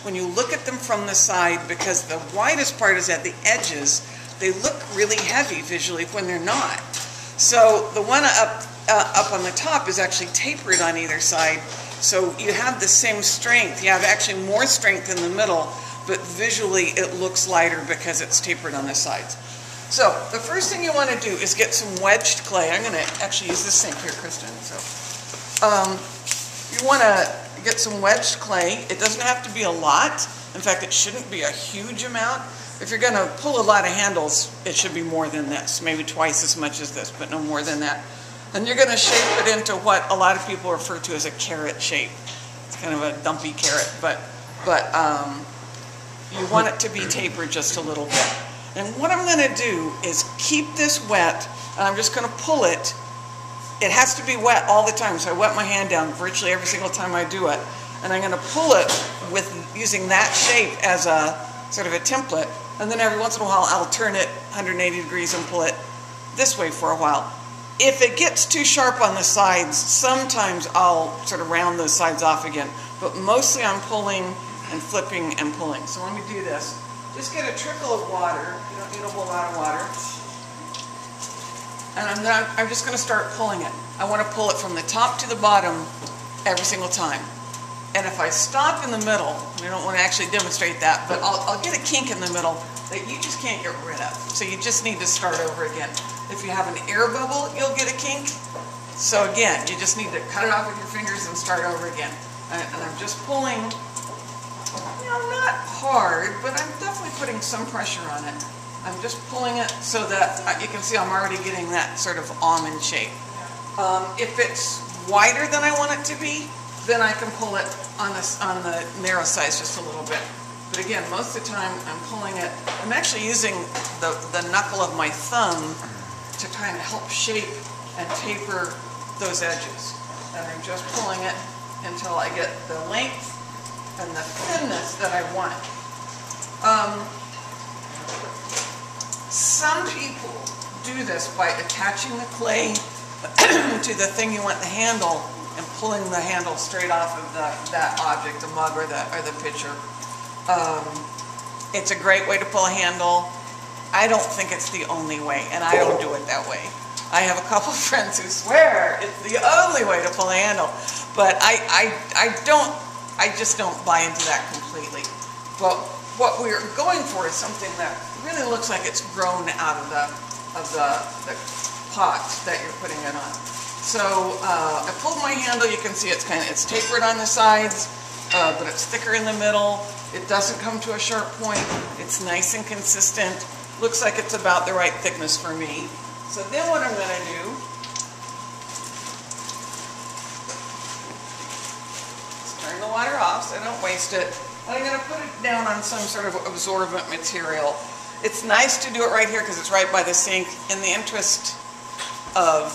when you look at them from the side, because the widest part is at the edges, they look really heavy visually when they're not. So the one up on the top is actually tapered on either side, so you have the same strength. You have actually more strength in the middle, but visually it looks lighter because it's tapered on the sides. So the first thing you want to do is get some wedged clay. I'm going to actually use this sink here, Kristen. So you want to get some wedged clay. It doesn't have to be a lot. In fact, it shouldn't be a huge amount. If you're going to pull a lot of handles, it should be more than this, maybe twice as much as this, but no more than that. And you're going to shape it into what a lot of people refer to as a carrot shape. It's kind of a dumpy carrot, but you want it to be tapered just a little bit. And what I'm going to do is keep this wet, and I'm just going to pull it. It has to be wet all the time, so I wet my hand down virtually every single time I do it. And I'm going to pull it with using that shape as a sort of a template. And then every once in a while, I'll turn it 180 degrees and pull it this way for a while. If it gets too sharp on the sides, sometimes I'll sort of round those sides off again. But mostly I'm pulling and flipping and pulling. So let me do this. Just get a trickle of water. You don't need a whole lot of water. And I'm just going to start pulling it. I want to pull it from the top to the bottom every single time. And if I stop in the middle, and I don't want to actually demonstrate that, but I'll get a kink in the middle that you just can't get rid of. So you just need to start over again. If you have an air bubble, you'll get a kink. So again, you just need to cut it off with your fingers and start over again. And I'm just pulling, you know, not hard, but I'm definitely putting some pressure on it. I'm just pulling it so that you can see I'm already getting that sort of almond shape. If it's wider than I want it to be, then I can pull it on the narrow size just a little bit. But again, most of the time I'm pulling it. I'm actually using the knuckle of my thumb to kind of help shape and taper those edges. And I'm just pulling it until I get the length and the thinness that I want. Some people do this by attaching the clay to the thing you want the handle and pulling the handle straight off of that object, the mug or the pitcher. It's a great way to pull a handle. I don't think it's the only way, and I don't do it that way. I have a couple of friends who swear it's the only way to pull a handle, but I just don't buy into that completely. But what we're going for is something that really looks like it's grown out of the pot that you're putting it on. So I pulled my handle. You can see it's tapered on the sides, but it's thicker in the middle. It doesn't come to a sharp point. It's nice and consistent. Looks like it's about the right thickness for me. So then what I'm going to do is turn the water off so I don't waste it. And I'm going to put it down on some sort of absorbent material. It's nice to do it right here because it's right by the sink. In the interest of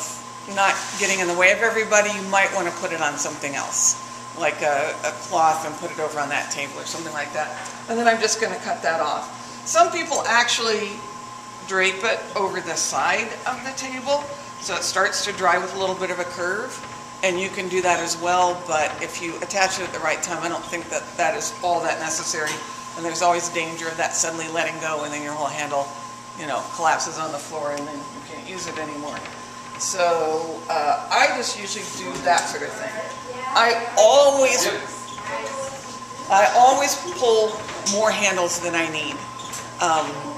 not getting in the way of everybody, you might want to put it on something else, like a cloth, and put it over on that table or something like that. And then I'm just going to cut that off. Some people actually drape it over the side of the table so it starts to dry with a little bit of a curve, and you can do that as well, but if you attach it at the right time, I don't think that is all that necessary, and there's always danger of that suddenly letting go and then your whole handle, you know, collapses on the floor and then you can't use it anymore. So I just usually do that sort of thing. I always pull more handles than I need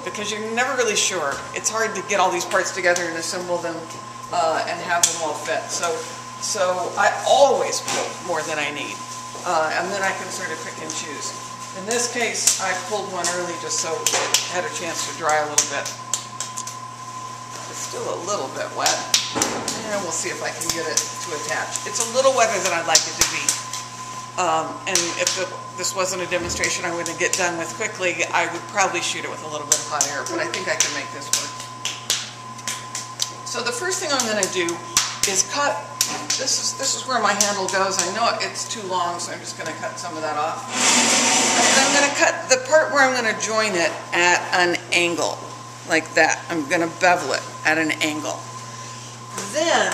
because you're never really sure. It's hard to get all these parts together and assemble them and have them all fit. So I always pull more than I need, and then I can sort of pick and choose. In this case, I pulled one early just so it had a chance to dry a little bit. It's still a little bit wet. And we'll see if I can get it to attach. It's a little wetter than I'd like it to be. And if this wasn't a demonstration I'm going to get done with quickly, I would probably shoot it with a little bit of hot air, but I think I can make this work. So the first thing I'm going to do is cut. This is where my handle goes. I know it's too long, so I'm just going to cut some of that off. And I'm going to cut the part where I'm going to join it at an angle, like that. I'm going to bevel it at an angle. Then,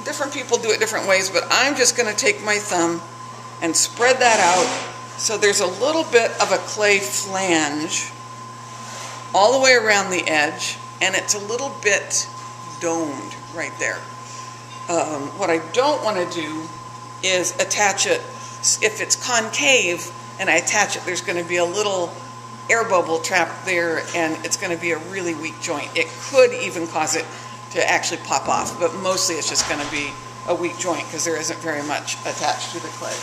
different people do it different ways, but I'm just going to take my thumb and spread that out So there's a little bit of a clay flange all the way around the edge, and it's a little bit domed right there. What I don't want to do is attach it. If it's concave and I attach it, there's going to be a little air bubble trapped there, and it's going to be a really weak joint. It could even cause it to actually pop off, but mostly it's just going to be a weak joint because there isn't very much attached to the clay.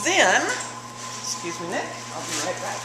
Then, excuse me, Nick, I'll be right back.